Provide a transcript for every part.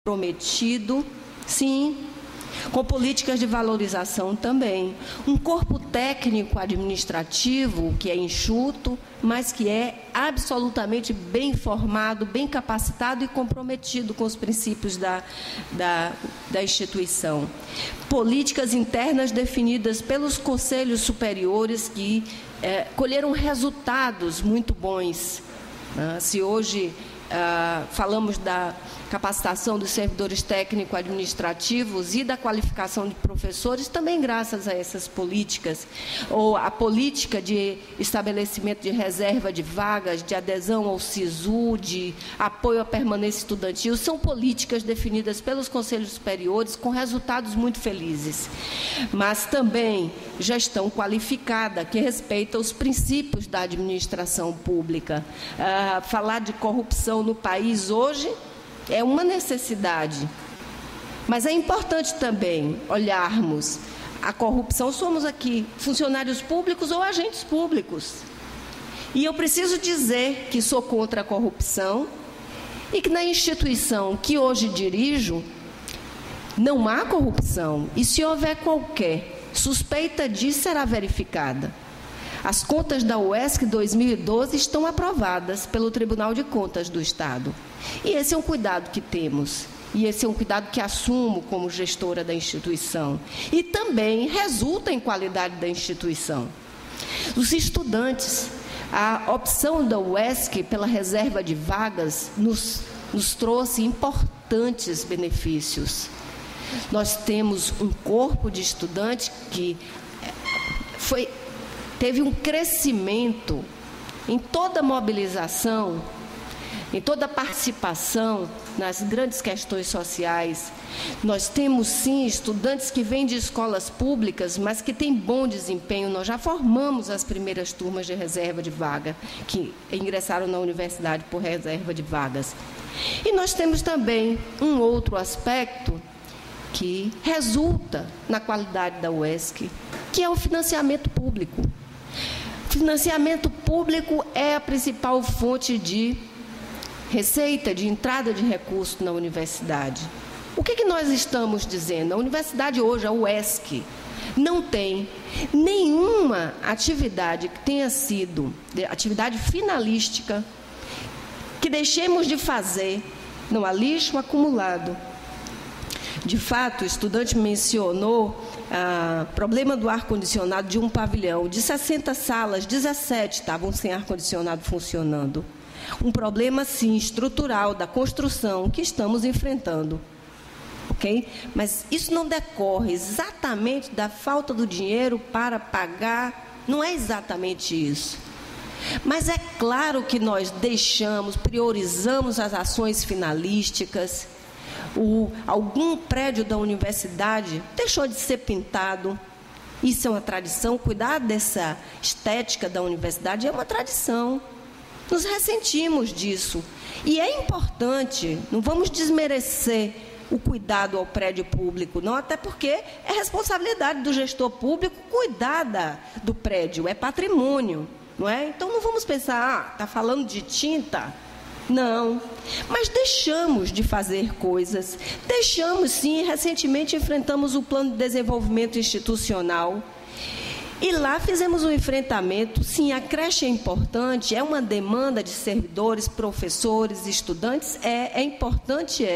comprometido, sim, com políticas de valorização também. Um corpo técnico administrativo que é enxuto, mas que é absolutamente bem formado, bem capacitado e comprometido com os princípios da instituição. Políticas internas definidas pelos conselhos superiores que colheram resultados muito bons. Se hoje falamos da capacitação dos servidores técnico-administrativos e da qualificação de professores, também graças a essas políticas, ou a política de estabelecimento de reserva de vagas, de adesão ao SISU, de apoio à permanência estudantil, são políticas definidas pelos conselhos superiores com resultados muito felizes, mas também gestão qualificada, que respeita os princípios da administração pública. Falar de corrupção no país hoje é uma necessidade, mas é importante também olharmos a corrupção. Somos aqui funcionários públicos ou agentes públicos. E eu preciso dizer que sou contra a corrupção e que na instituição que hoje dirijo não há corrupção. E se houver qualquer suspeita disso, será verificada. As contas da UESC 2012 estão aprovadas pelo Tribunal de Contas do Estado. E esse é um cuidado que temos. E esse é um cuidado que assumo como gestora da instituição. E também resulta em qualidade da instituição. Os estudantes, a opção da UESC pela reserva de vagas nos trouxe importantes benefícios. Nós temos um corpo de estudantes que teve um crescimento em toda a mobilização, em toda a participação nas grandes questões sociais. Nós temos, sim, estudantes que vêm de escolas públicas, mas que têm bom desempenho. Nós já formamos as primeiras turmas de reserva de vaga, que ingressaram na universidade por reserva de vagas. E nós temos também um outro aspecto que resulta na qualidade da UESC, que é o financiamento público. Financiamento público é a principal fonte de receita, de entrada de recursos na universidade. O que nós estamos dizendo? A universidade hoje, a UESC, não tem nenhuma atividade que tenha sido, atividade finalística, que deixemos de fazer, não há lixo acumulado. De fato, o estudante mencionou problema do ar-condicionado de um pavilhão. De 60 salas, 17 estavam sem ar-condicionado funcionando. Um problema, sim, estrutural da construção que estamos enfrentando. Ok? Mas isso não decorre exatamente da falta do dinheiro para pagar, não é exatamente isso. Mas é claro que nós priorizamos as ações finalísticas. Algum prédio da universidade deixou de ser pintado. Isso é uma tradição. Cuidar dessa estética da universidade é uma tradição. Nos ressentimos disso. E é importante, não vamos desmerecer o cuidado ao prédio público, não, até porque é responsabilidade do gestor público cuidar do prédio, é patrimônio, não é? Então não vamos pensar, está falando de tinta. Não, mas deixamos de fazer coisas, deixamos sim, recentemente enfrentamos o Plano de Desenvolvimento Institucional e lá fizemos um enfrentamento, sim, a creche é importante, é uma demanda de servidores, professores, estudantes, é importante,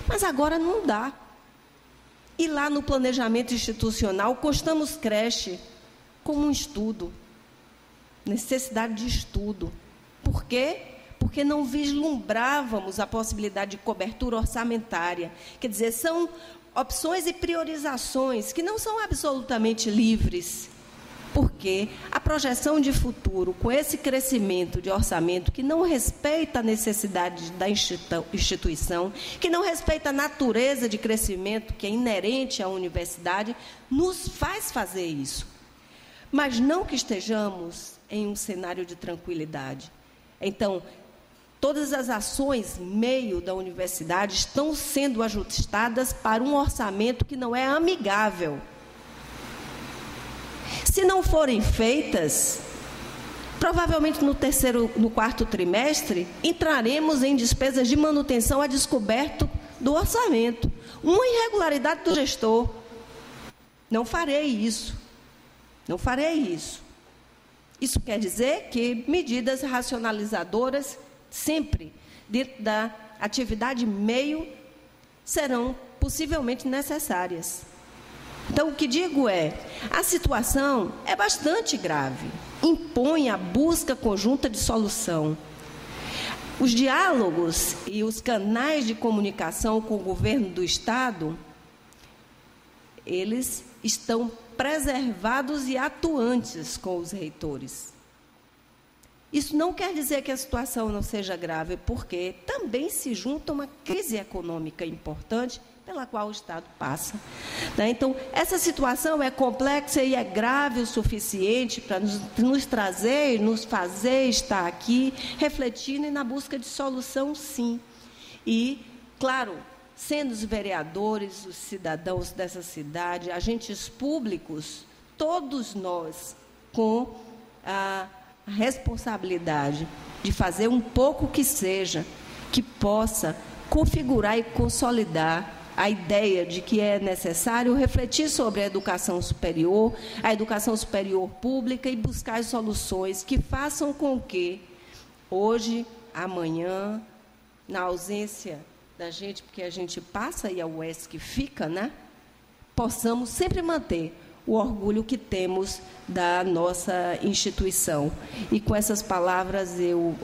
mas agora não dá. E lá no planejamento institucional, constamos creche como um estudo, necessidade de estudo. Por quê? Porque não vislumbrávamos a possibilidade de cobertura orçamentária. Quer dizer, são opções e priorizações que não são absolutamente livres. Porque a projeção de futuro, com esse crescimento de orçamento que não respeita a necessidade da instituição, que não respeita a natureza de crescimento que é inerente à universidade, nos faz fazer isso. Mas não que estejamos em um cenário de tranquilidade. Então, todas as ações meio da universidade estão sendo ajustadas para um orçamento que não é amigável. Se não forem feitas, provavelmente no quarto trimestre, entraremos em despesas de manutenção a descoberto do orçamento. Uma irregularidade do gestor. Não farei isso. Não farei isso. Isso quer dizer que medidas racionalizadoras, sempre dentro da atividade meio, serão possivelmente necessárias. Então, o que digo é, a situação é bastante grave, impõe a busca conjunta de solução. Os diálogos e os canais de comunicação com o governo do Estado, eles estão preservados e atuantes com os reitores. Isso não quer dizer que a situação não seja grave, porque também se junta uma crise econômica importante pela qual o Estado passa. Então, essa situação é complexa e é grave o suficiente para nos trazer, nos fazer estar aqui, refletindo e na busca de solução, sim. E, claro, sendo os vereadores, os cidadãos dessa cidade, agentes públicos, todos nós com a responsabilidade de fazer um pouco que seja, que possa configurar e consolidar a ideia de que é necessário refletir sobre a educação superior pública e buscar as soluções que façam com que hoje, amanhã, na ausência da gente, porque a gente passa e a UESC fica, né? Possamos sempre manter o orgulho que temos da nossa instituição. E com essas palavras, eu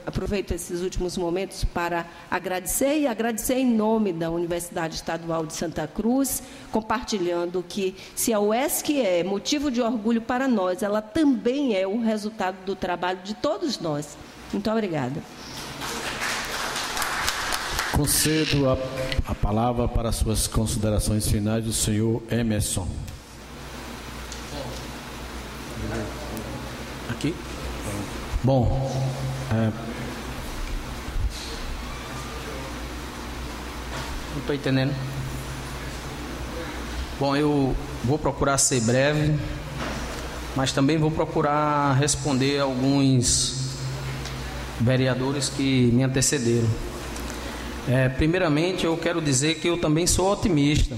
aproveito esses últimos momentos para agradecer, e agradecer em nome da Universidade Estadual de Santa Cruz, compartilhando que, se a UESC é motivo de orgulho para nós, ela também é o resultado do trabalho de todos nós. Muito obrigada. Concedo a palavra para suas considerações finais do senhor Emerson. Aqui? Bom, não estou entendendo. Bom, eu vou procurar ser breve, mas também vou procurar responder a alguns vereadores que me antecederam. Primeiramente, eu quero dizer que eu também sou otimista,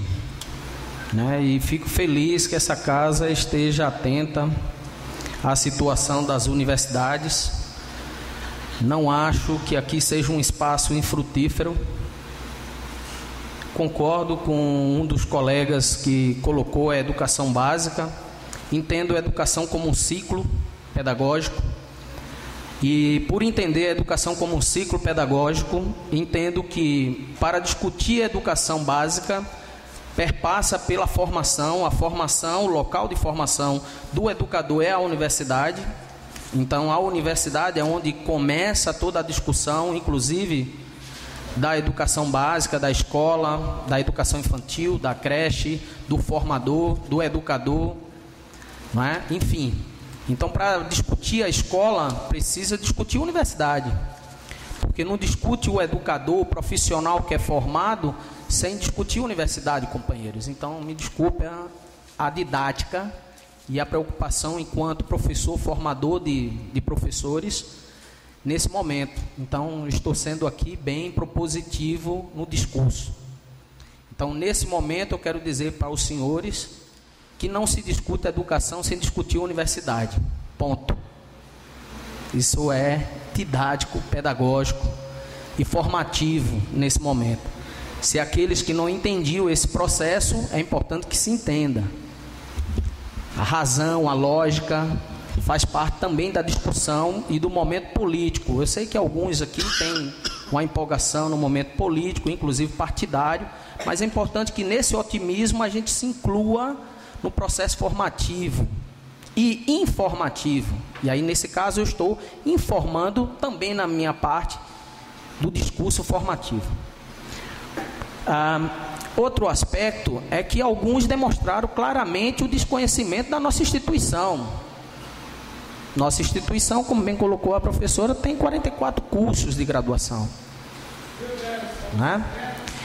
né? E fico feliz que essa casa esteja atenta à situação das universidades. Não acho que aqui seja um espaço infrutífero. Concordo com um dos colegas que colocou a educação básica. Entendo a educação como um ciclo pedagógico. E, por entender a educação como um ciclo pedagógico, entendo que, para discutir a educação básica, perpassa pela formação. A formação, o local de formação do educador é a universidade. Então, a universidade é onde começa toda a discussão, inclusive da educação básica, da escola, da educação infantil, da creche, do formador, do educador, não é? Enfim. Então, para discutir a escola, precisa discutir a universidade. Porque não discute o educador, o profissional que é formado, sem discutir a universidade, companheiros. Então, me desculpe a didática e a preocupação enquanto professor, formador de professores, nesse momento. Então, estou sendo aqui bem propositivo no discurso. Então, nesse momento, eu quero dizer para os senhores que não se discute a educação sem discutir a universidade. Ponto. Isso é didático, pedagógico e formativo nesse momento. Se aqueles que não entendiam esse processo, é importante que se entenda. A razão, a lógica, faz parte também da discussão e do momento político. Eu sei que alguns aqui têm uma empolgação no momento político, inclusive partidário, mas é importante que nesse otimismo a gente se inclua no processo formativo e informativo. E aí, nesse caso, eu estou informando também na minha parte do discurso formativo. Outro aspecto é que alguns demonstraram claramente o desconhecimento da nossa instituição. Nossa instituição, como bem colocou a professora, tem 44 cursos de graduação, né?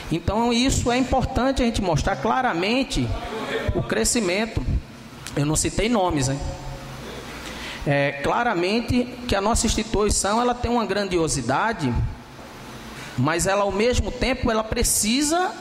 Então, isso é importante a gente mostrar claramente o crescimento. Eu não citei nomes, hein? Claramente que a nossa instituição ela tem uma grandiosidade mas ela ao mesmo tempo ela precisa